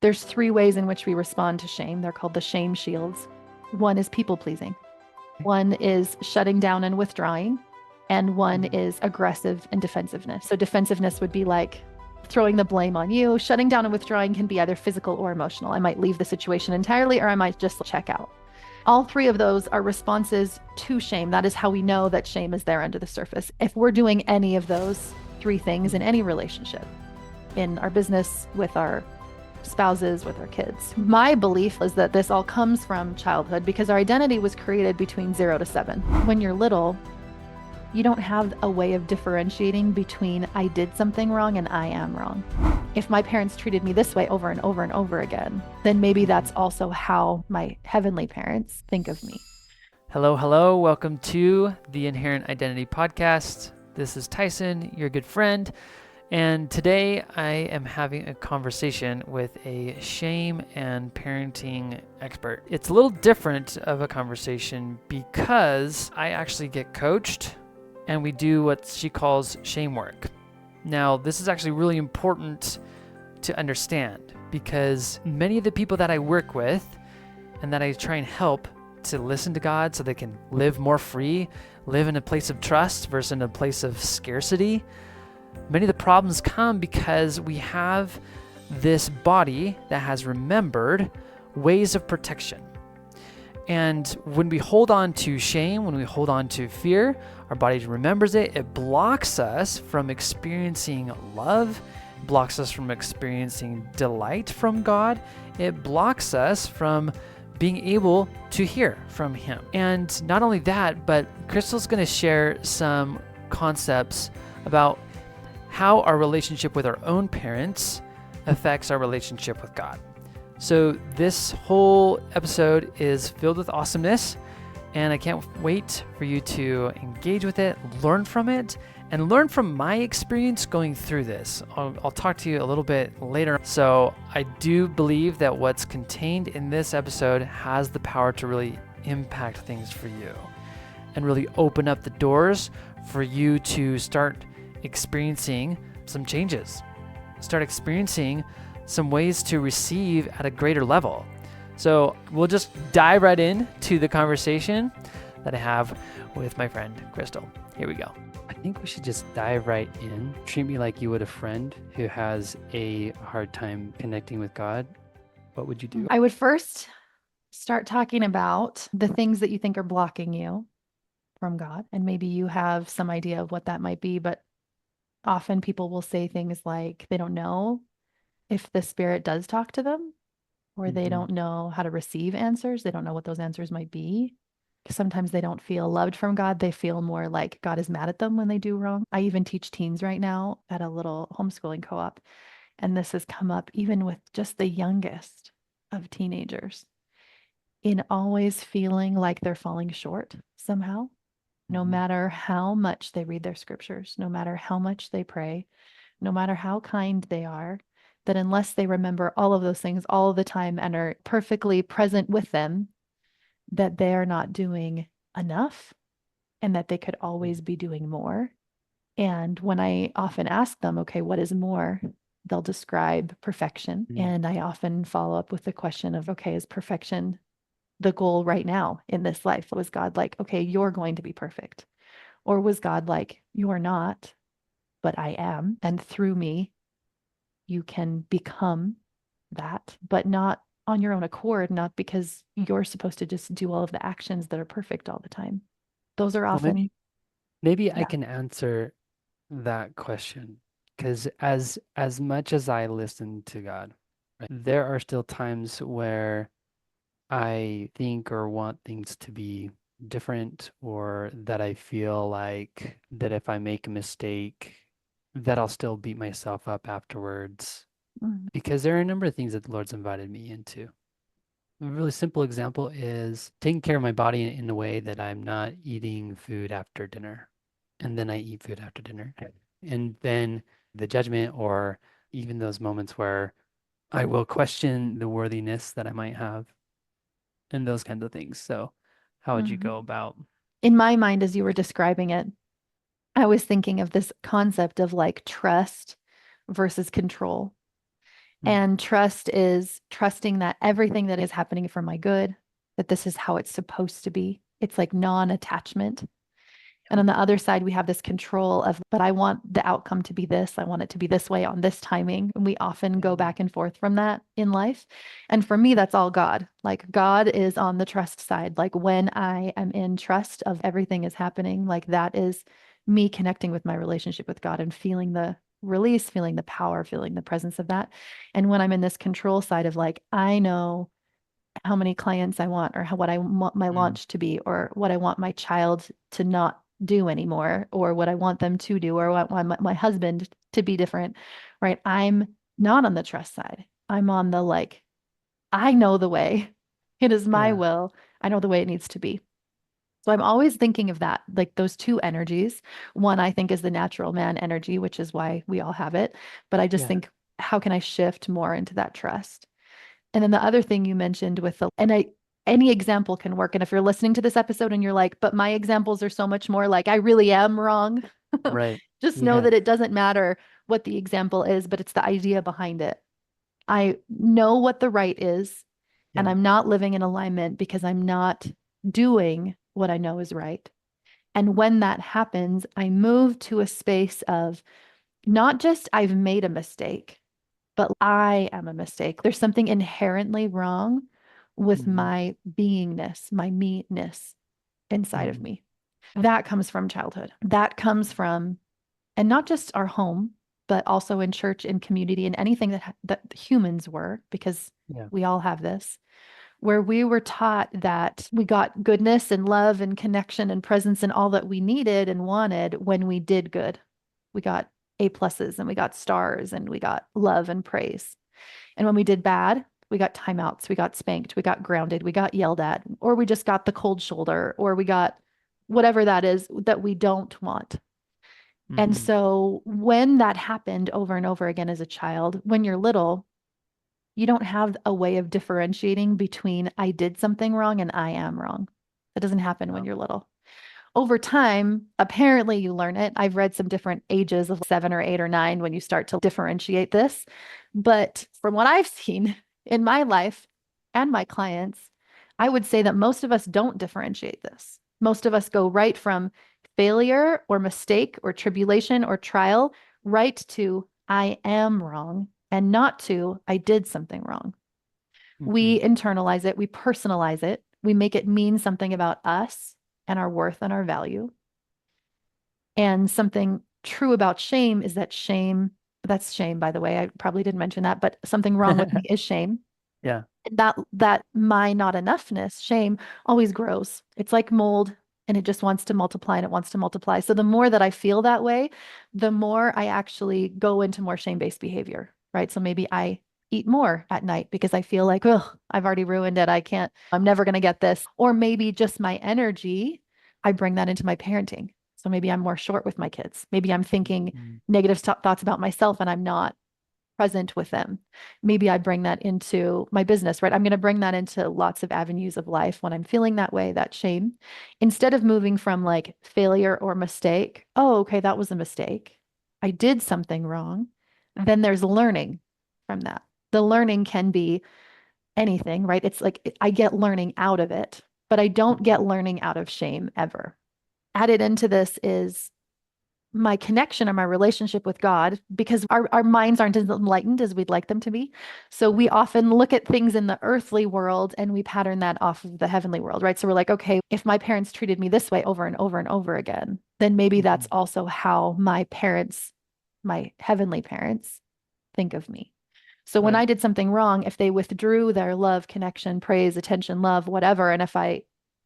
There's three ways in which we respond to shame. They're called the shame shields. One is people pleasing. One is shutting down and withdrawing. And one is aggressive and defensiveness. So defensiveness would be like throwing the blame on you. Shutting down and withdrawing can be either physical or emotional. I might leave the situation entirely, or I might just check out. All three of those are responses to shame. That is how we know that shame is there under the surface. If we're doing any of those three things in any relationship, in our business, with our spouses, with our kids, my belief is that this all comes from childhood because our identity was created between 0 to 7. When you're little, you don't have a way of differentiating between I did something wrong and I am wrong. If my parents treated me this way over and over and over again, then maybe that's also how my heavenly parents think of me. Hello, hello. Welcome to the Inherent Identity Podcast. This is Tyson, your good friend. And today I am having a conversation with a shame and parenting expert. It's a little different of a conversation because I actually get coached and we do what she calls shame work. Now, this is actually really important to understand because many of the people that I work with and that I try and help to listen to God so they can live more free, live in a place of trust versus in a place of scarcity, many of the problems come because we have this body that has remembered ways of protection. And when we hold on to shame, when we hold on to fear, our body remembers it. It blocks us from experiencing love, blocks us from experiencing delight from God. It blocks us from being able to hear from Him. And not only that, but Crystal's going to share some concepts about how our relationship with our own parents affects our relationship with God. So this whole episode is filled with awesomeness, and I can't wait for you to engage with it, learn from it, and learn from my experience going through this. I'll talk to you a little bit later. So I do believe that what's contained in this episode has the power to really impact things for you and really open up the doors for you to start experiencing some changes, start experiencing some ways to receive at a greater level. So we'll just dive right into the conversation that I have with my friend Crystal. Here we go. I think we should just dive right in. Treat me like you would a friend who has a hard time connecting with God. What would you do? I would first start talking about the things that you think are blocking you from God. And maybe you have some idea of what that might be, but often people will say things like they don't know if the Spirit does talk to them, or they don't know how to receive answers. They don't know what those answers might be. Sometimes they don't feel loved from God. They feel more like God is mad at them when they do wrong. I even teach teens right now at a little homeschooling co-op, and this has come up even with just the youngest of teenagers, in always feeling like they're falling short somehow, no matter how much they read their scriptures, no matter how much they pray, no matter how kind they are, that unless they remember all of those things all the time and are perfectly present with them, that they are not doing enough and that they could always be doing more. And when I often ask them, okay, what is more? They'll describe perfection. And I often follow up with the question of, okay, is perfection the goal right now in this life? Was God like, okay, you're going to be perfect? Or was God like, you're not, but I am. And through me, you can become that, but not on your own accord, not because you're supposed to just do all of the actions that are perfect all the time. Those are often, maybe I can answer that question, because as much as I listen to God, right, there are still times where I think or want things to be different, or that I feel like that if I make a mistake, that I'll still beat myself up afterwards, because there are a number of things that the Lord's invited me into. A really simple example is taking care of my body in a way that I'm not eating food after dinner, and then I eat food after dinner. And then the judgment, or even those moments where I will question the worthiness that I might have, and those kinds of things. So how would you go about? in my mind, as you were describing it, I was thinking of this concept of like trust versus control. Mm. And trust is trusting that everything that is happening for my good, that this is how it's supposed to be. It's like non-attachment. And on the other side, we have this control of, but I want the outcome to be this. I want it to be this way on this timing. And we often go Yeah. back and forth from that in life. And for me, that's all God. Like God is on the trust side. Like when I am in trust of everything is happening, like that is me connecting with my relationship with God and feeling the release, feeling the power, feeling the presence of that. And when I'm in this control side of like, I know how many clients I want or what I want my Mm. launch to be or what I want my child to not do anymore or what I want them to do or what I want my husband to be different, right? I'm not on the trust side. I'm on the like, I know the way. It is my Yeah. will. I know the way it needs to be. So I'm always thinking of that, like those two energies. One, I think, is the natural man energy, which is why we all have it. But I just Yeah. think, how can I shift more into that trust? And then the other thing you mentioned with any example can work. And if you're listening to this episode and you're like, but my examples are so much more like I really am wrong, Right. just know Yeah. that it doesn't matter what the example is, but it's the idea behind it. I know what the right is, and Yeah. I'm not living in alignment because I'm not doing what I know is right. And when that happens, I move to a space of not just I've made a mistake, but I am a mistake. There's something inherently wrong with Mm. my beingness, my me-ness inside of Mm. me. That comes from childhood. That comes from, and not just our home, but also in church, in community, and anything that humans were, because Yeah. we all have this, where we were taught that we got goodness and love and connection and presence and all that we needed and wanted when we did good. We got A pluses and we got stars and we got love and praise. And when we did bad, we got timeouts, we got spanked, we got grounded, we got yelled at, or we just got the cold shoulder, or we got whatever that is that we don't want. And Mm-hmm. so when that happened over and over again as a child, when you're little, you don't have a way of differentiating between I did something wrong and I am wrong. That doesn't happen when Oh. you're little. Over time, apparently you learn it. I've read some different ages of 7 or 8 or 9 when you start to differentiate this. But from what I've seen in my life and my clients, I would say that most of us don't differentiate this. Most of us go right from failure or mistake or tribulation or trial right to I am wrong and not to I did something wrong. Mm-hmm. We internalize it, we personalize it, we make it mean something about us and our worth and our value. And something true about shame is that shame, that's shame, by the way. I probably didn't mention that, but something wrong with me is shame. Yeah. That my not enoughness, shame, always grows. It's like mold and it just wants to multiply and it wants to multiply. So the more that I feel that way, the more I actually go into more shame-based behavior, right? So maybe I eat more at night because I feel like, oh, I've already ruined it. I can't, I'm never going to get this. Or maybe just my energy, I bring that into my parenting. So maybe I'm more short with my kids. Maybe I'm thinking Mm. negative thoughts about myself and I'm not present with them. Maybe I bring that into my business, right? I'm going to bring that into lots of avenues of life when I'm feeling that way, that shame. Instead of moving from like failure or mistake, oh, okay, that was a mistake. I did something wrong. Then there's learning from that. The learning can be anything, right? It's like I get learning out of it, but I don't get Mhm. learning out of shame ever. Added into this is my connection or my relationship with God because our minds aren't as enlightened as we'd like them to be. So we often look at things in the earthly world and we pattern that off of the heavenly world, right? So we're like, okay, if my parents treated me this way over and over and over again, then maybe that's Mhm. also how my parents, my heavenly parents, think of me. So when Right. I did something wrong, if they withdrew their love, connection, praise, attention, love, whatever, and if I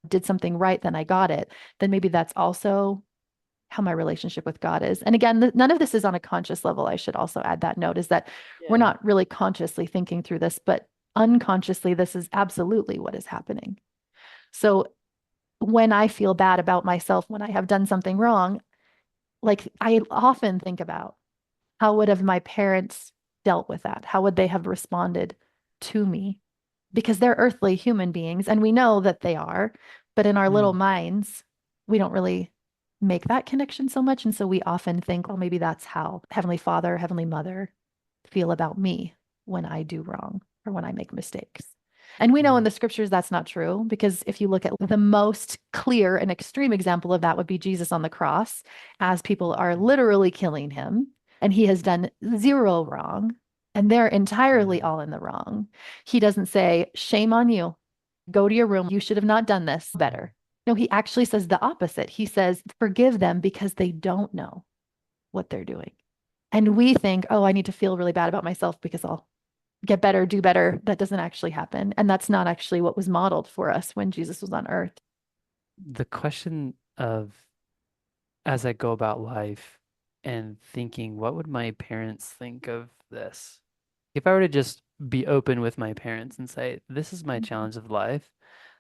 did something right, then I got it, then maybe that's also how my relationship with God is. And again, none of this is on a conscious level. I should also add that note is that we're Yeah. not really consciously thinking through this, but unconsciously, this is absolutely what is happening. So when I feel bad about myself, when I have done something wrong, like I often think about how would have my parents dealt with that? How would they have responded to me? Because they're earthly human beings and we know that they are, but in our little Mm. minds, we don't really make that connection so much. And so we often think, well, maybe that's how Heavenly Father, Heavenly Mother feel about me. when I do wrong or when I make mistakes. And we know in Mm. the scriptures that's not true because if you look at the most clear and extreme example of that would be Jesus on the cross, as people are Mm. literally killing him and he has done zero wrong and they're entirely Yeah. all in the wrong. He doesn't say, shame on you. Go to your room. You should have not done this better. No, he actually says the opposite. He says, forgive them because they don't know what they're doing. And we think, oh, I need to feel really bad about myself because I'll get better, do better. That doesn't actually happen. And that's not actually what was modeled for us when Jesus was on earth. The question of as I go about life and thinking, what would my parents think of this? If I were to just be open with my parents and say, this is my Mhm. challenge of life,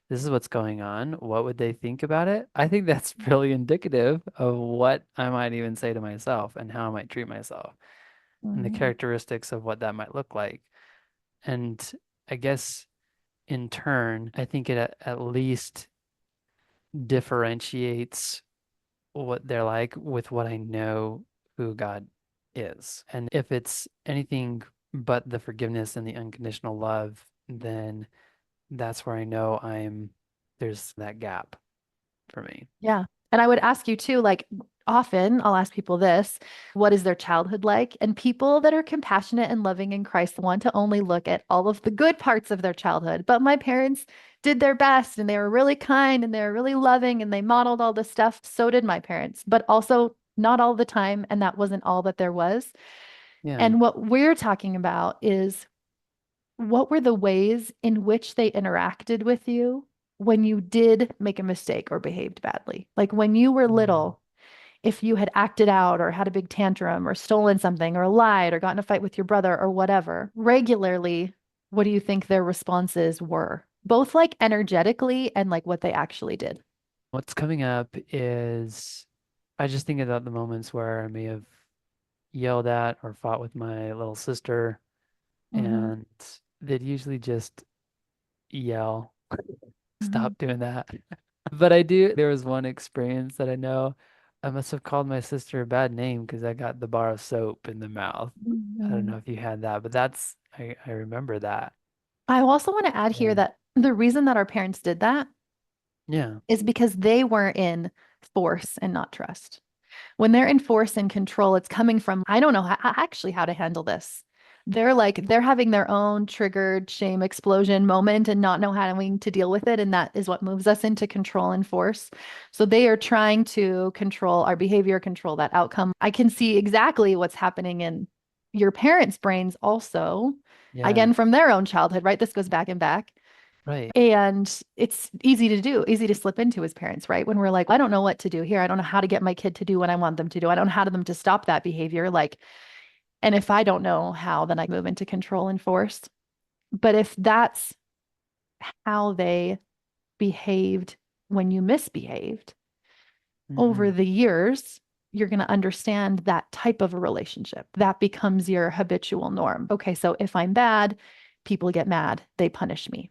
this is what's going on, what would they think about it? I think that's really indicative of what I might even say to myself and how I might treat myself and the Mhm. characteristics of what that might look like. And I guess in turn, I think it at least differentiates what they're like with what I know who God is. And if it's anything but the forgiveness and the unconditional love, then that's where I know there's that gap for me. Yeah. And I would ask you too, like often I'll ask people this, what is their childhood like? And people that are compassionate and loving in Christ want to only look at all of the good parts of their childhood. But my parents did their best and they were really kind and they were really loving and they modeled all this stuff. So did my parents, but also not all the time. And that wasn't all that there was. Yeah. And what we're talking about is what were the ways in which they interacted with you when you did make a mistake or behaved badly? Like when you were Mm. little, if you had acted out or had a big tantrum or stolen something or lied or got in a fight with your brother or whatever, regularly, what do you think their responses were? Both like energetically and like what they actually did. What's coming up is I just think about the moments where I may have yelled at or fought with my little sister, Hmm. and they'd usually just yell, Hmm. stop doing that. But I do, there was one experience that I know I must have called my sister a bad name because I got the bar of soap in the mouth. I don't Hmm. know if you had that, but I remember that. I also want to add here Yeah. that the reason that our parents did that Yeah. is because they were in force and not trust. When they're in force and control, it's coming from, I don't know actually how to handle this. They're having their own triggered shame explosion moment and not know how to deal with it. And that is what moves us into control and force. So they are trying to control our behavior, control that outcome. I can see exactly what's happening in your parents' brains also, Yeah. again, from their own childhood, right? This goes back and back. Right. And it's easy to do, easy to slip into as parents, right? When we're like, I don't know what to do here. I don't know how to get my kid to do what I want them to do. I don't know how to them to stop that behavior. Like, and if I don't know how, then I move into control and force. But if that's how they behaved when you misbehaved over Hmm. the years, you're going to understand that type of a relationship. That becomes your habitual norm. Okay, so if I'm bad, people get mad, they punish me.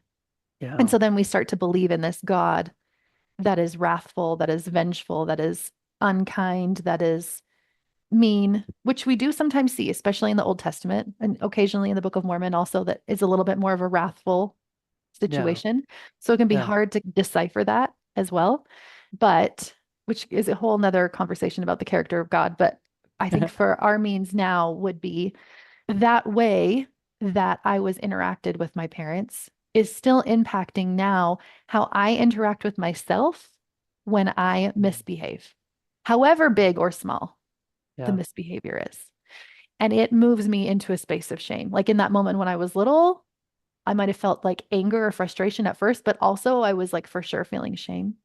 And Yeah. so then we start to believe in this God that is wrathful, that is vengeful, that is unkind, that is mean, which we do sometimes see, especially in the Old Testament and occasionally in the Book of Mormon, also that is a little bit more of a wrathful Yeah. situation. So it can be Yeah. hard to decipher that as well. But which is a whole nother conversation about the character of God. But I think for our means now would be that way that I was interacted with my parents is still impacting now how I interact with myself when I Mm. misbehave, however big or small the Yeah. misbehavior is. And it moves me into a space of shame. Like in that moment when I was little, I might have felt like anger or frustration at first, but also I was like for sure feeling shame.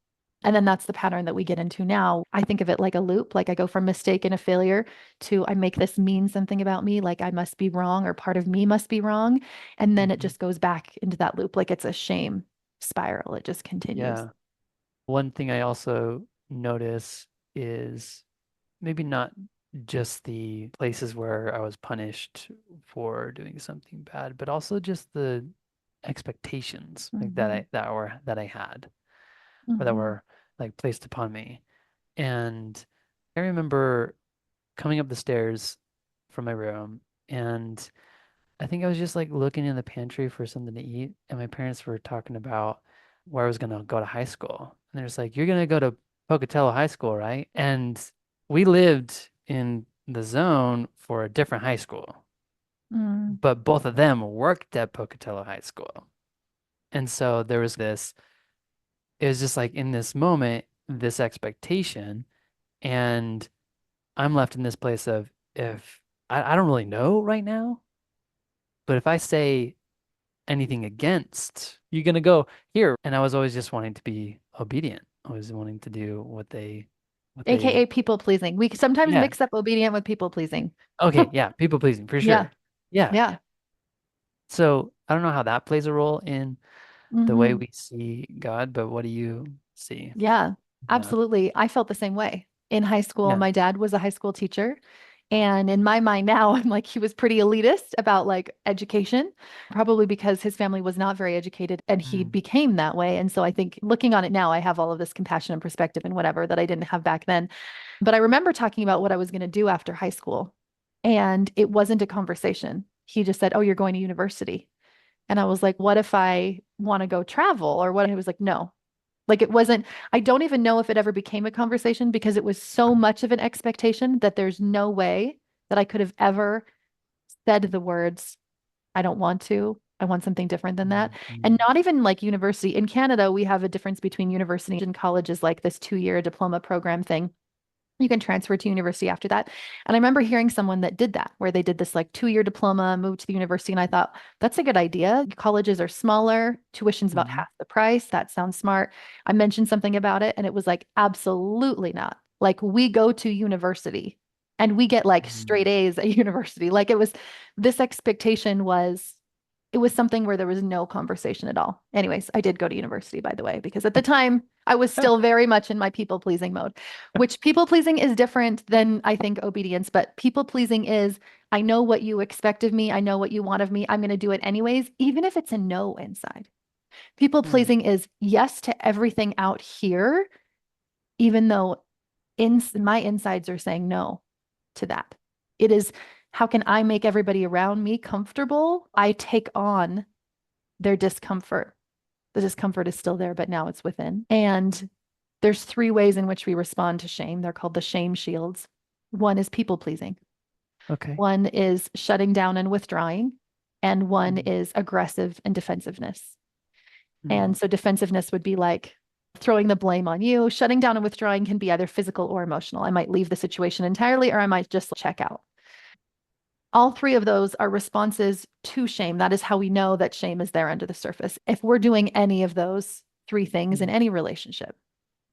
And then that's the pattern that we get into now. I think of it like a loop. Like I go from mistake and a failure to I make this mean something about me, like I must be wrong or part of me must be wrong. And then it Hmm. just goes back into that loop. Like it's a shame spiral. It just continues. Yeah. One thing I also notice is maybe not just the places where I was punished for doing something bad, but also just the expectations like Hmm. that I had or that Hmm. were like placed upon me. And I remember coming up the stairs from my room and I think I was just like looking in the pantry for something to eat, and my parents were talking about where I was gonna go to high school. And they're just like, "You're gonna go to Pocatello High School, right?" And we lived in the zone for a different high school, Mm. but both of them worked at Pocatello High School. And so there was this, it was just like in this moment, this expectation, and I'm left in this place of if I don't really know right now, but if I say anything against, you're gonna go here. And I was always just wanting to be obedient. Always wanting to do what they, AKA people pleasing. We sometimes yeah. mix up obedient with people pleasing. Okay, yeah, people pleasing for Yeah. sure. Yeah. Yeah. So I don't know how that plays a role in the way Hmm. we see God, but what do you see Yeah, in that? absolutely. I felt the same way. In high school, Yeah. my dad was a high school teacher. And in my mind now, I'm like, he was pretty elitist about like education, probably because his family was not very educated and he Mm, became that way. And so I think looking on it now, I have all of this compassion and perspective and whatever that I didn't have back then. But I remember talking about what I was going to do after high school. And it wasn't a conversation. He just said, "Oh, you're going to university." And I was like, "What if I want to go travel?" Or what? He was like, "No." Like it wasn't, I don't even know if it ever became a conversation because it was so much of an expectation that there's no way that I could have ever said the words, "I don't want to. I want something different than that." mm, And mm, not even like university. In Canada, we have a difference between university and college is like this 2 year diploma program thing. You can transfer to university after that. And I remember hearing someone that did that, where they did this like 2 year diploma, moved to the university. And I thought, that's a good idea. Colleges are smaller, tuition's about mm, half the price. That sounds smart. I mentioned something about it, and it was like, absolutely not. Like, we go to university and we get like mm. straight A's at university. Like, it was this expectation was it was something where there was no conversation at all. Anyways, I did go to university, by the way, because at the time I was still very much in my people pleasing mode, which people pleasing is different than I think obedience, but people pleasing is I know what you expect of me. I know what you want of me. I'm going to do it anyways, even if it's a no inside. People Hmm. pleasing is yes to everything out here, even though my insides are saying no to that. It is how can I make everybody around me comfortable? I take on their discomfort. The discomfort is still there, but now it's within. And there's three ways in which we respond to shame. They're called the shame shields. One is people pleasing, Okay. one is shutting down and withdrawing, and one Mm, is aggressive and defensiveness. And mm, so defensiveness would be like throwing the blame on you. Shutting down and withdrawing can be either physical or emotional. I might leave the situation entirely, or I might just check out. All three of those are responses to shame. That is how we know that shame is there under the surface. If we're doing any of those three things in mm. any relationship,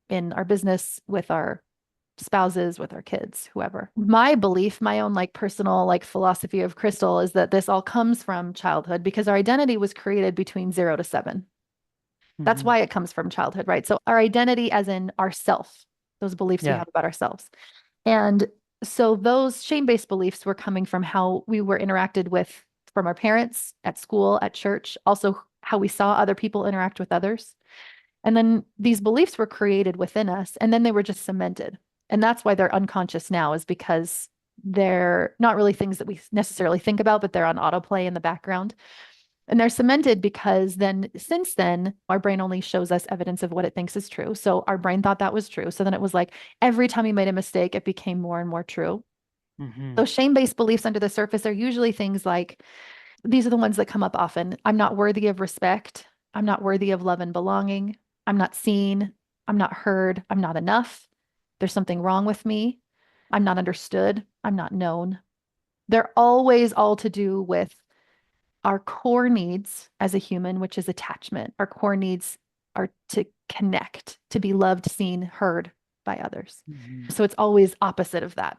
in our business, with our spouses, with our kids, whoever. My belief, my own like personal like philosophy of crystal is that this all comes from childhood because our identity was created between 0 to 7. That's Mhm. why it comes from childhood, right? So our identity as in ourself, those beliefs we Yeah. have about ourselves. And so those shame-based beliefs were coming from how we were interacted with from our parents, at school, at church, also how we saw other people interact with others. And then these beliefs were created within us, and then they were just cemented. And that's why they're unconscious now, is because they're not really things that we necessarily think about, but they're on autoplay in the background. And they're cemented because then, since then, our brain only shows us evidence of what it thinks is true. So our brain thought that was true. So then it was like every time you made a mistake, it became more and more true. Hmm. Those shame based beliefs under the surface are usually things like these are the ones that come up often. I'm not worthy of respect. I'm not worthy of love and belonging. I'm not seen. I'm not heard. I'm not enough. There's something wrong with me. I'm not understood. I'm not known. They're always all to do with our core needs as a human, which is attachment. Our core needs are to connect, to be loved, seen, heard by others. Hmm. So it's always opposite of that.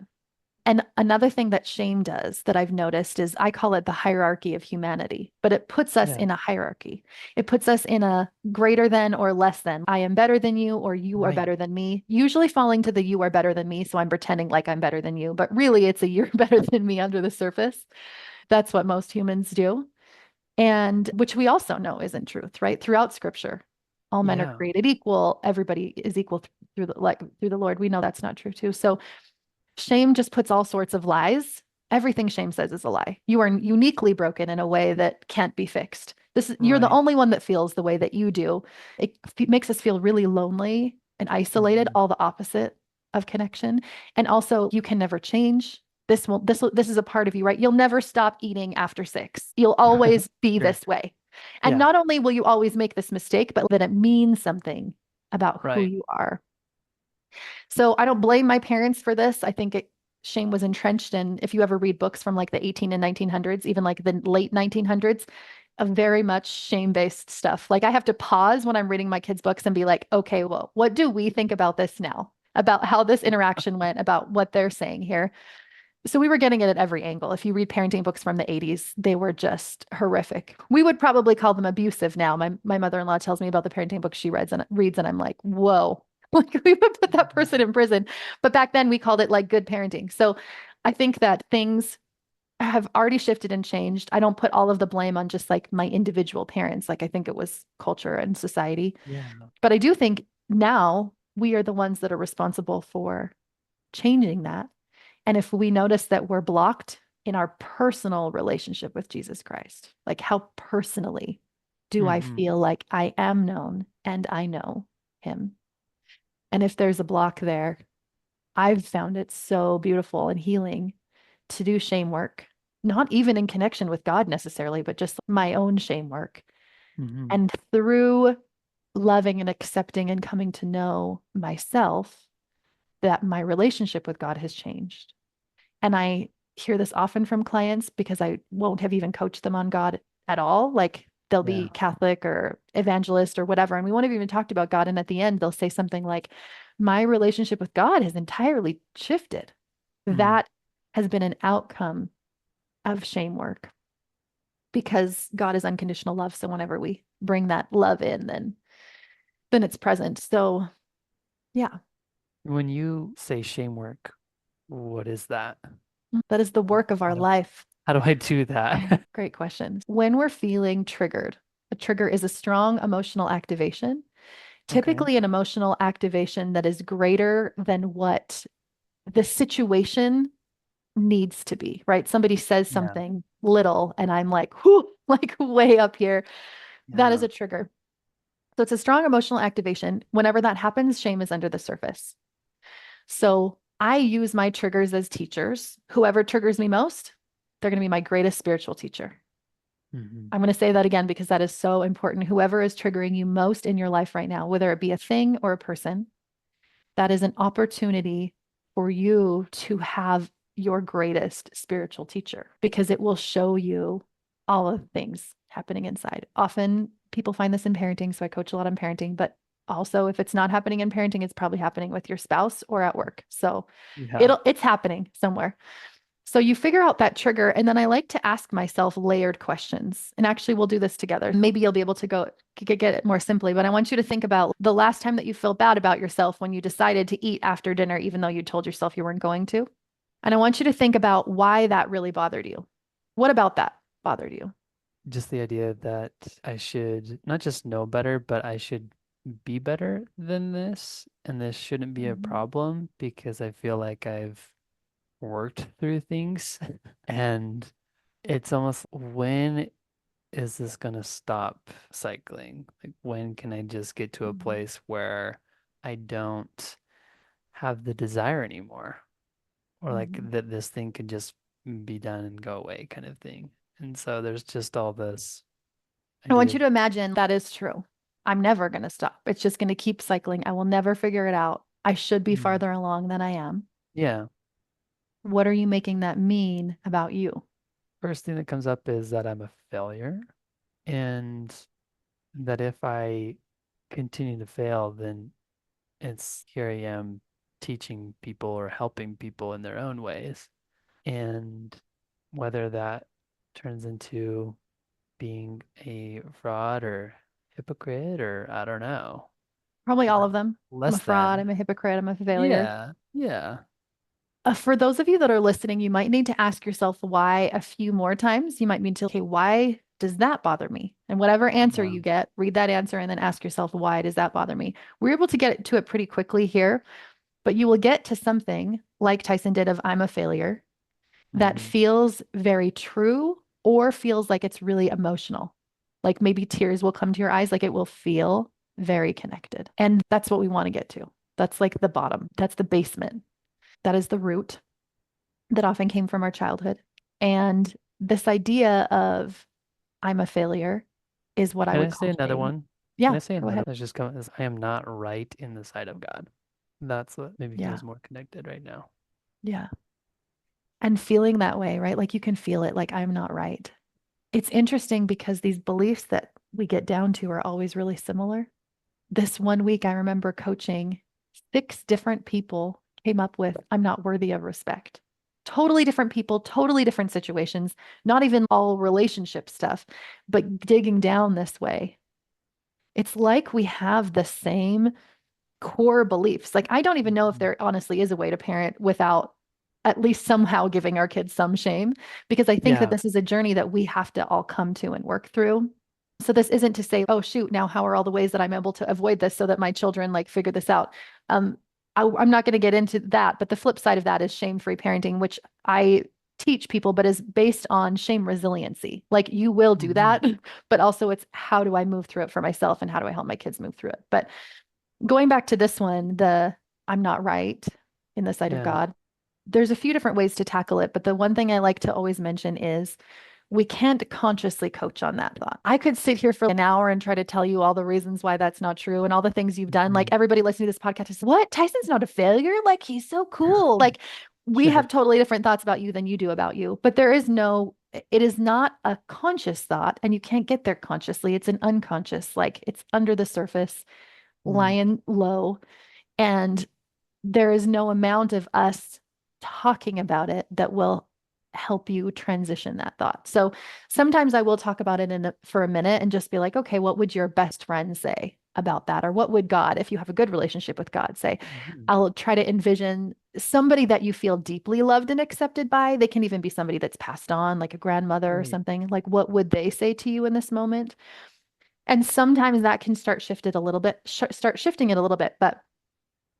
And another thing that shame does that I've noticed is I call it the hierarchy of humanity, but it puts us Yeah. in a hierarchy. It puts us in a greater than or less than. I am better than you, or you are Right. better than me, usually falling to the you are better than me. So I'm pretending like I'm better than you, but really it's a you're better than me under the surface. That's what most humans do. And which we also know isn't truth, right? Throughout scripture, all men are Yeah. created equal. Everybody is equal through the Lord. We know that's not true too. So shame just puts all sorts of lies Everything shame says is a lie. You are uniquely broken in a way that can't be fixed. You're the Right. only one that feels the way that you do. It makes us feel really lonely and isolated, Mhm. all the opposite of connection. And also, you can never change. This is a part of you, right? You'll never stop eating after 6. You'll always be Sure. this way. And Yeah. not only will you always make this mistake, but that it means something about who Right. you are. So I don't blame my parents for this. I think shame was entrenched in, if you ever read books from like the 18 and 1900s, even like the late 1900s, of very much shame-based stuff. Like I have to pause when I'm reading my kids' books and be like, okay, well, what do we think about this now? About how this interaction went, about what they're saying here. So we were getting it at every angle. If you read parenting books from the 80s, they were just horrific. We would probably call them abusive now. My mother-in-law tells me about the parenting books she reads, and I'm like, whoa. Like we would put that person in prison. But back then we called it like good parenting. So I think that things have already shifted and changed. I don't put all of the blame on just like my individual parents. Like I think it was culture and society. Yeah. But I do think now we are the ones that are responsible for changing that. And if we notice that we're blocked in our personal relationship with Jesus Christ, like how personally do I Hmm. feel like I am known and I know him? And if there's a block there, I've found it so beautiful and healing to do shame work, not even in connection with God necessarily, but just my own shame work. Hmm. And through loving and accepting and coming to know myself, that my relationship with God has changed. And I hear this often from clients because I won't have even coached them on God at all. Like they'll Yeah. be Catholic or evangelist or whatever. And we won't have even talked about God. And at the end, they'll say something like, my relationship with God has entirely shifted. Mm. That has been an outcome of shame work because God is unconditional love. So whenever we bring that love in, then it's present. So yeah, When you say shame work, what is that? that is the work of our How do life. how do I do that? Great question. When we're feeling triggered, a trigger is a strong emotional activation, Okay. typically an emotional activation that is greater than what the situation needs to be, right? Somebody says Yeah. something little and I'm like, whoo, like way up here. That is Yeah. a trigger. So it's a strong emotional activation. Whenever that happens, shame is under the surface. So I use my triggers as teachers. Whoever triggers me most, they're going to be my greatest spiritual teacher. Hmm. I'm going to say that again because that is so important. Whoever is triggering you most in your life right now, whether it be a thing or a person, that is an opportunity for you to have your greatest spiritual teacher because it will show you all of the things happening inside. Often people find this in parenting, so I coach a lot on parenting, but also if it's not happening in parenting, it's probably happening with your spouse or at work. So Yeah. it's happening somewhere. So you figure out that trigger, and then I like to ask myself layered questions. And actually, we'll do this together. Maybe you'll be able to get it more simply, but I want you to think about the last time that you felt bad about yourself when you decided to eat after dinner, even though you told yourself you weren't going to. And I want you to think about why that really bothered you. What about that bothered you? Just the idea that I should not just know better, but I should be better than this, and this shouldn't be a Mhm. problem because I feel like I've worked through things. And it's almost, when is this gonna stop cycling? Like, when can I just get to a Mhm. place where I don't have the desire anymore? Or like Mhm. that this thing could just be done and go away kind of thing. And so there's just all this I want idea you of, to imagine that is true. I'm never going to stop. It's just going to keep cycling. I will never figure it out. I should be mm, farther along than I am. yeah. What are you making that mean about you? First thing that comes up is that I'm a failure, and that if I continue to fail, then it's here I am teaching people or helping people in their own ways. And whether that turns into being a fraud or hypocrite, or I don't know, Probably all or of them. I'm a less fraud. than. I'm a hypocrite. I'm a failure. Yeah, yeah. For those of you that are listening, you might need to ask yourself why a few more times. You might need to, okay, why does that bother me? And whatever answer Yeah. you get, read that answer and then ask yourself, why does that bother me? We're able to get to it pretty quickly here, but you will get to something like Tyson did of I'm a failure. that Mm-hmm. feels very true or feels like it's really emotional. Like maybe tears will come to your eyes, like it will feel very connected. And that's what we want to get to. That's like the bottom, that's the basement. That is the root that often came from our childhood. And this idea of I'm a failure is what I Can I would say call another shame. one? Can Yeah, I say go another? ahead. That's just coming as I am not right in the sight of God. That's what maybe Yeah, feels more connected right now. yeah. And feeling that way, right? Like you can feel it, like I'm not right. It's interesting because these beliefs that we get down to are always really similar. This one week, I remember coaching 6 different people came up with, I'm not worthy of respect. Totally different people, totally different situations, not even all relationship stuff, but digging down this way. It's like we have the same core beliefs. Like, I don't even know if Mhm. there honestly is a way to parent without at least somehow giving our kids some shame, because I think that Yeah. this is a journey that we have to all come to and work through. So this isn't to say, oh shoot, now how are all the ways that I'm able to avoid this so that my children like figure this out? Um, I'm not going to get into that, but the flip side of that is shame-free parenting, which I teach people, but is based on shame resiliency. Like you will do Hmm. that, but also it's how do I move through it for myself and how do I help my kids move through it? But going back to this one, the I'm not right in the sight of Yeah. God, there's a few different ways to tackle it. But the one thing I like to always mention is we can't consciously coach on that thought. I could sit here for an hour and try to tell you all the reasons why that's not true and all the things you've done. Like Hmm. everybody listening to this podcast is, what? Tyson's not a failure. Like he's so cool. Like we Sure. have totally different thoughts about you than you do about you. But there is no, it is not a conscious thought and you can't get there consciously. It's an unconscious, like it's under the surface, Mm. lying low. And there is no amount of us talking about it that will help you transition that thought. So sometimes I will talk about it for a minute and just be like, okay, what would your best friend say about that? Or what would God, if you have a good relationship with God, say? Mhm. I'll try to envision somebody that you feel deeply loved and accepted by. They can even be somebody that's passed on, like a grandmother or Right. something. Like, what would they say to you in this moment? And sometimes that can start shifting it a little bit. But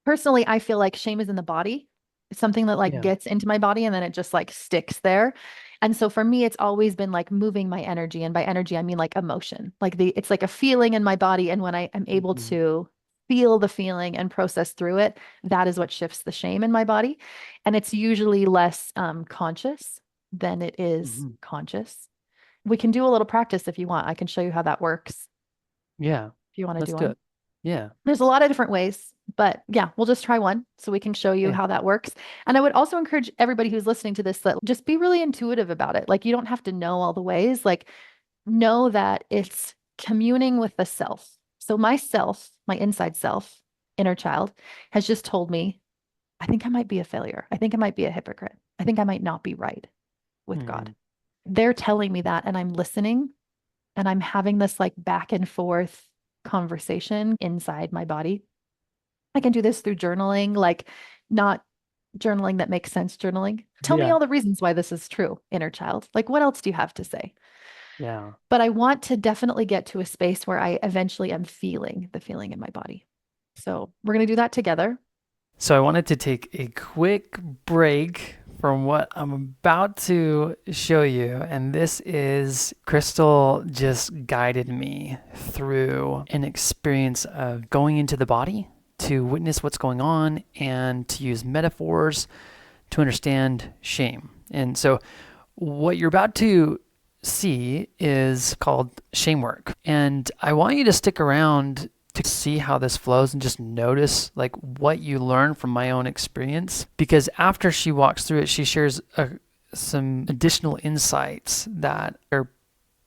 personally, I feel like shame is in the body. It's something that like Yeah. gets into my body and then it just like sticks there. And so for me, it's always been like moving my energy. And by energy, I mean like emotion. It's like a feeling in my body. And when I am able Hmm. to feel the feeling and process through it, that is what shifts the shame in my body. And it's usually less conscious than it is Hmm. conscious. We can do a little practice if you want. I can show you how that works Yeah. if you want to Let's do do one. it. Yeah. There's a lot of different ways, but yeah, we'll just try one so we can show you Yeah. how that works. And I would also encourage everybody who's listening to this that just be really intuitive about it. Like you don't have to know all the ways. Like know that it's communing with the self. So my self, my inside self, inner child, has just told me, I think I might be a failure. I think I might be a hypocrite. I think I might not be right with God. Hmm. They're telling me that, and I'm listening and I'm having this like back and forth conversation inside my body. I can do this through journaling, like not journaling that makes sense journaling. Tell me Yeah. all the reasons why this is true, inner child. Like, what else do you have to say? Yeah. But I want to definitely get to a space where I eventually am feeling the feeling in my body. So we're going to do that together. So I wanted to take a quick break from what I'm about to show you. And this is Crystal just guided me through an experience of going into the body to witness what's going on and to use metaphors to understand shame. And so what you're about to see is called shame work. And I want you to stick around to see how this flows and just notice like what you learn from my own experience, because after she walks through it, she shares some additional insights that are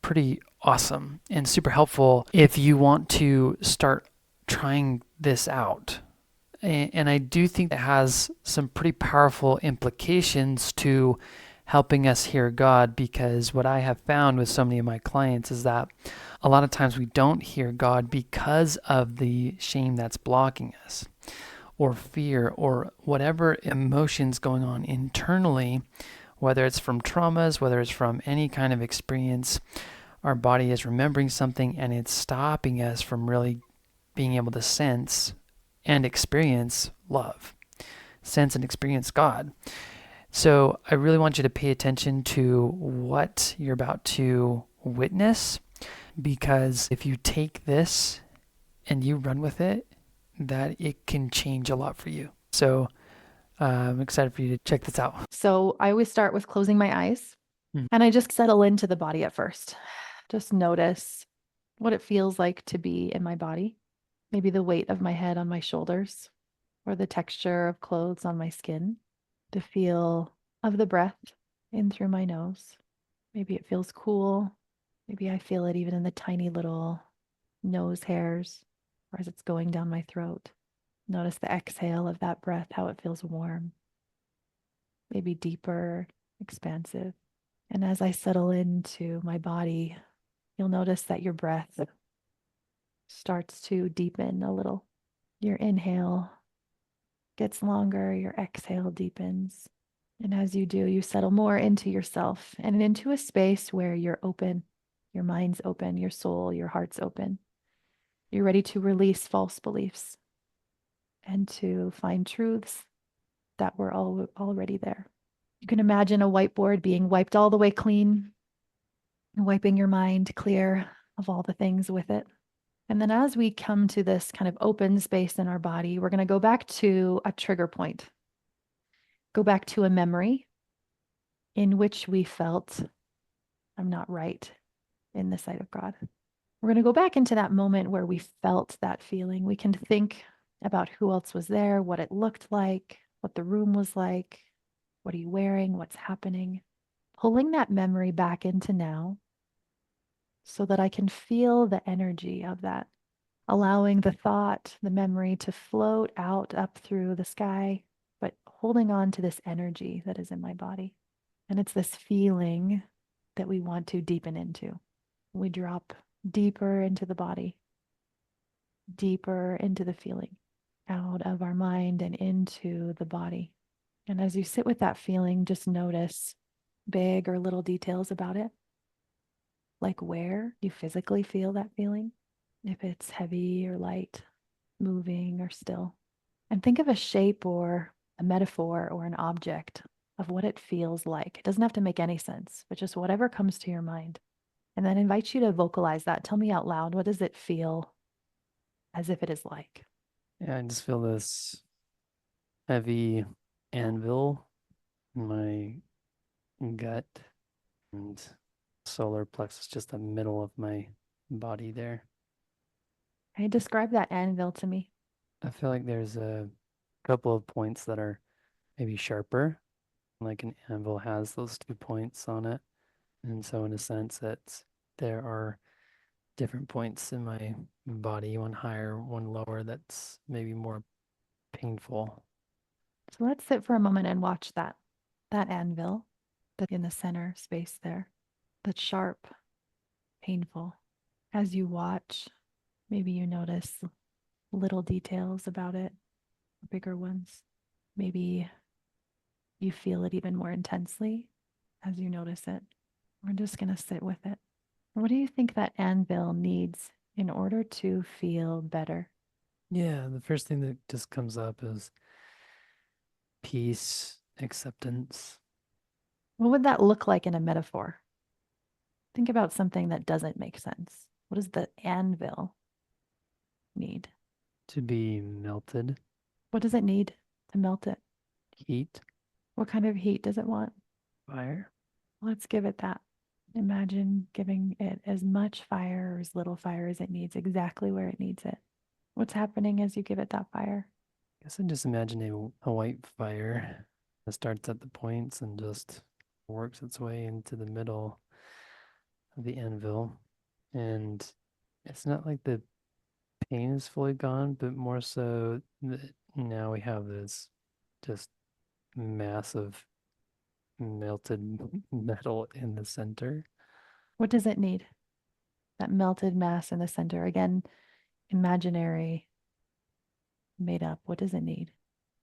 pretty awesome and super helpful if you want to start trying this out. And I do think it has some pretty powerful implications to helping us hear God, because what I have found with so many of my clients is that a lot of times we don't hear God because of the shame that's blocking us, or fear, or whatever emotions going on internally, whether it's from traumas, whether it's from any kind of experience. Our body is remembering something and it's stopping us from really being able to sense and experience love, sense and experience God. So I really want you to pay attention to what you're about to witness, because if you take this and you run with it, that it can change a lot for you. So I'm excited for you to check this out. So I always start with closing my eyes Mhm. and I just settle into the body at first. Just notice what it feels like to be in my body. Maybe the weight of my head on my shoulders or the texture of clothes on my skin, the feel of the breath in through my nose. Maybe it feels cool. Maybe I feel it even in the tiny little nose hairs or as it's going down my throat. Notice the exhale of that breath, how it feels warm, maybe deeper, expansive. And as I settle into my body, you'll notice that your breath starts to deepen a little. Your inhale gets longer, your exhale deepens. And as you do, you settle more into yourself and into a space where you're open, your mind's open, your soul, your heart's open. You're ready to release false beliefs and to find truths that were already there. You can imagine a whiteboard being wiped all the way clean, wiping your mind clear of all the things with it. And then as we come to this kind of open space in our body, we're going to go back to a trigger point, go back to a memory in which we felt, I'm not right in the sight of God. We're going to go back into that moment where we felt that feeling. We can think about who else was there, what it looked like, what the room was like, what are you wearing, what's happening. Pulling that memory back into now so that I can feel the energy of that, allowing the thought, the memory to float out up through the sky, but holding on to this energy that is in my body. And it's this feeling that we want to deepen into. We drop deeper into the body, deeper into the feeling, out of our mind and into the body. And as you sit with that feeling, just notice big or little details about it, like where you physically feel that feeling, if it's heavy or light, moving or still. And think of a shape or a metaphor or an object of what it feels like. It doesn't have to make any sense, but just whatever comes to your mind. And then invite you to vocalize that. Tell me out loud, what does it feel as if it is like? Yeah, I just feel this heavy anvil in my gut and solar plexus, just the middle of my body there. Hey, describe that anvil to me. I feel like there's a couple of points that are maybe sharper, like an anvil has those 2 points on it. And so in a sense that there are different points in my body, one higher, one lower, that's maybe more painful. So let's sit for a moment and watch that anvil that's in the center space there. That's sharp, painful. As you watch, maybe you notice little details about it, bigger ones. Maybe you feel it even more intensely as you notice it. We're just going to sit with it. What do you think that anvil needs in order to feel better? Yeah, the first thing that just comes up is peace, acceptance, What would that look like in a metaphor? Think about something that doesn't make sense. What does the anvil need? to be melted, What does it need to melt it? heat, What kind of heat does it want? fire. Let's give it that. Imagine giving it as much fire or as little fire as it needs, exactly where it needs it. What's happening as you give it that fire? I guess I just imagine a white fire that starts at the points and just works its way into the middle of the anvil. And it's not like the pain is fully gone, but more so that now we have this just massive melted metal in the center. What does it need? That melted mass in the center. Again, imaginary, made up. What does it need?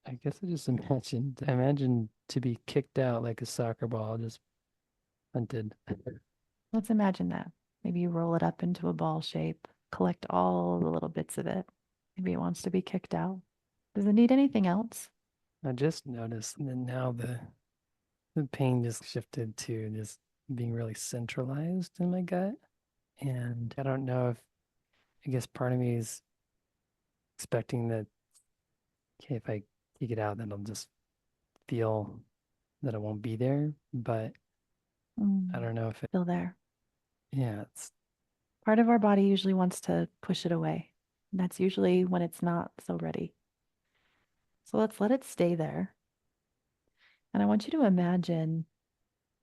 I guess I imagine to be kicked out like a soccer ball, just punted. Let's imagine that. Maybe you roll it up into a ball shape, collect all the little bits of it. Maybe it wants to be kicked out. Does it need anything else? I just noticed that now the pain just shifted to just being really centralized in my gut. And I don't know if, I guess part of me is expecting that, okay, if I take it out, then I'll just feel that it won't be there. But I Mm, don't know if it, still there. yeah, it's, Part of our body usually wants to push it away. And that's usually when it's not so ready. So let's let it stay there. And I want you to imagine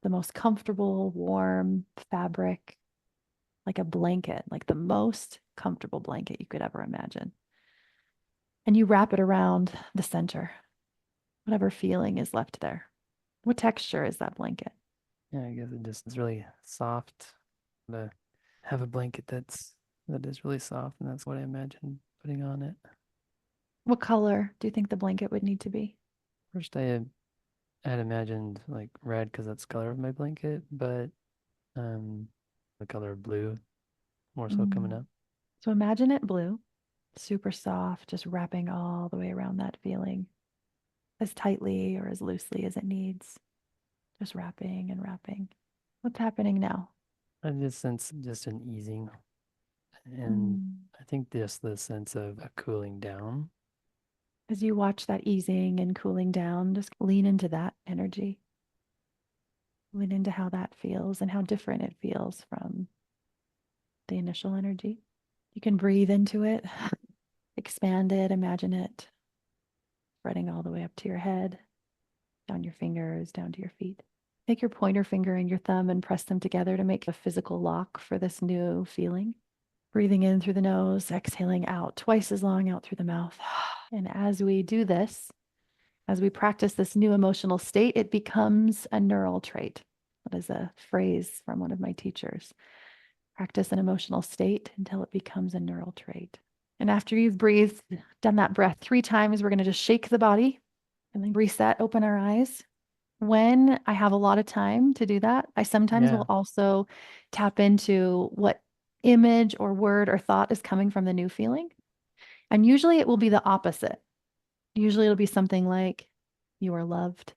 the most comfortable, warm fabric, like a blanket, like the most comfortable blanket you could ever imagine. And you wrap it around the center, whatever feeling is left there. What texture is that blanket? yeah, I guess it just is really soft. To have a blanket that is really soft, and that's what I imagine putting on it. What color do you think the blanket would need to be? First, I had imagined like red because that's the color of my blanket, but um, the color of blue more so coming Mm. up. So imagine it blue, super soft, just wrapping all the way around that feeling as tightly or as loosely as it needs, just wrapping and wrapping. What's happening now? I just sense just an easing, and Mm. I think just the sense of a cooling down. As you watch that easing and cooling down, just lean into that energy. Lean into how that feels and how different it feels from the initial energy. You can breathe into it, expand it, imagine it spreading all the way up to your head, down your fingers, down to your feet. Take your pointer finger and your thumb and press them together to make a physical lock for this new feeling. Breathing in through the nose, exhaling out twice as long out through the mouth. And as we do this, as we practice this new emotional state, it becomes a neural trait. That is a phrase from one of my teachers. Practice an emotional state until it becomes a neural trait. And after you've breathed, done that breath 3 times, we're going to just shake the body and then reset, open our eyes. When I have a lot of time to do that, I sometimes Yeah. will also tap into what image or word or thought is coming from the new feeling. And usually it will be the opposite. Usually it'll be something like, you are loved,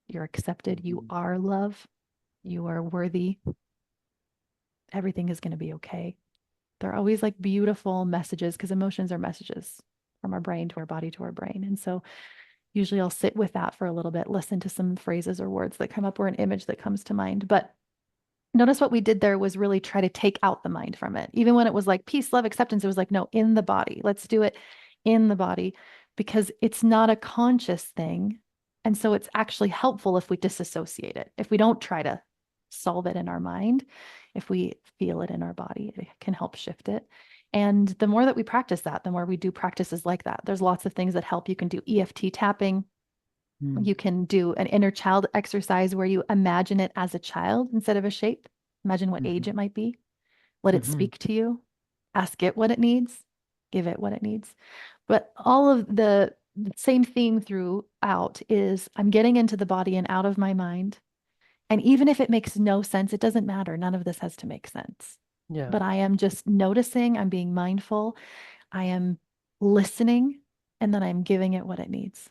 you're accepted, you Mhm. are love, you are worthy, everything is going to be okay. They're always like beautiful messages because emotions are messages from our brain to our body to our brain. And so usually I'll sit with that for a little bit, listen to some phrases or words that come up or an image that comes to mind. But notice what we did there was really try to take out the mind from it. Even when it was like peace, love, acceptance, it was like, no, in the body. Let's do it in the body because it's not a conscious thing. And so it's actually helpful if we disassociate it. If we don't try to solve it in our mind, if we feel it in our body, it can help shift it. And the more that we practice that, the more we do practices like that. There's lots of things that help. You can do EFT tapping. Mm. You can do an inner child exercise where you imagine it as a child instead of a shape. Imagine what age Mhm. it might be. Let it Mhm. speak to you. Ask it what it needs. Give it what it needs. But all of the same theme throughout is I'm getting into the body and out of my mind. And even if it makes no sense, it doesn't matter. None of this has to make sense. Yeah. But I am just noticing, I'm being mindful, I am listening, and then I'm giving it what it needs.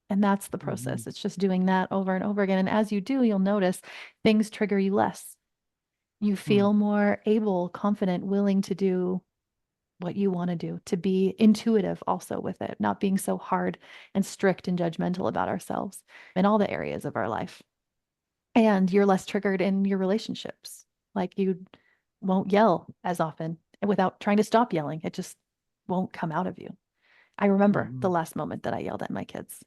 And that's the Mhm. process. It's just doing that over and over again. And as you do, you'll notice things trigger you less. You Mm. feel more able, confident, willing to do what you want to do, to be intuitive also with it, not being so hard and strict and judgmental about ourselves in all the areas of our life. And you're less triggered in your relationships. Like you won't yell as often without trying to stop yelling. It just won't come out of you. I remember the Mhm. last moment that I yelled at my kids.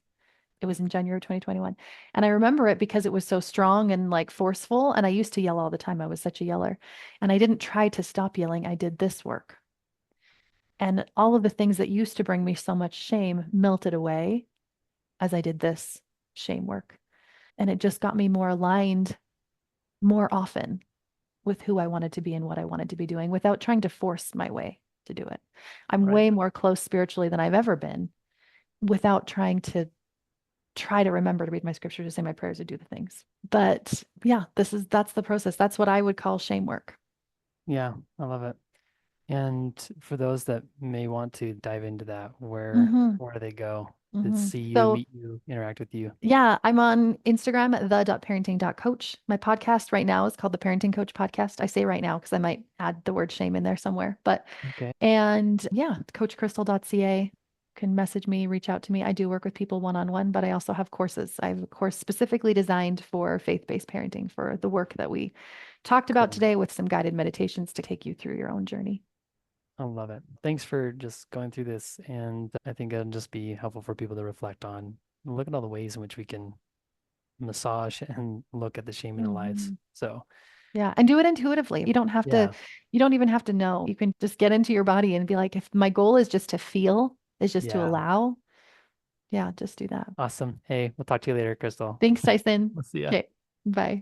It was in January 2021. And I remember it because it was so strong and like forceful. And I used to yell all the time. I was such a yeller. And I didn't try to stop yelling. I did this work. And all of the things that used to bring me so much shame melted away as I did this shame work. And it just got me more aligned more often with who I wanted to be and what I wanted to be doing without trying to force my way to do it. I'm Right. way more close spiritually than I've ever been without try to remember to read my scripture, to say my prayers, to do the things. But yeah, that's the process. That's what I would call shame work. Yeah, I love it. And for those that may want to dive into that, Hmm. where do they go? to Hmm. see you, So meet you, interact with you. yeah, I'm on Instagram at the.parenting.coach. My podcast right now is called the Parenting Coach Podcast. I say right now because I might add the word shame in there somewhere. But Okay, and yeah, coachcrystal.ca. Can message me, reach out to me. I do work with people one-on-one, but I also have courses. I have a course specifically designed for faith-based parenting for the work that we talked about cool. today with some guided meditations to take you through your own journey. I love it. Thanks for just going through this. And I think it'll just be helpful for people to reflect on, look at all the ways in which we can massage and look at the shame in their lives. Mhm. So, Yeah, and do it intuitively. You don't have to, yeah, you don't even have to know. You can just get into your body and be like, if my goal is just to feel, is just to yeah. allow, yeah, just do that. Awesome. Hey, we'll talk to you later, Crystal. Thanks, Tyson. We'll see ya. Okay, bye.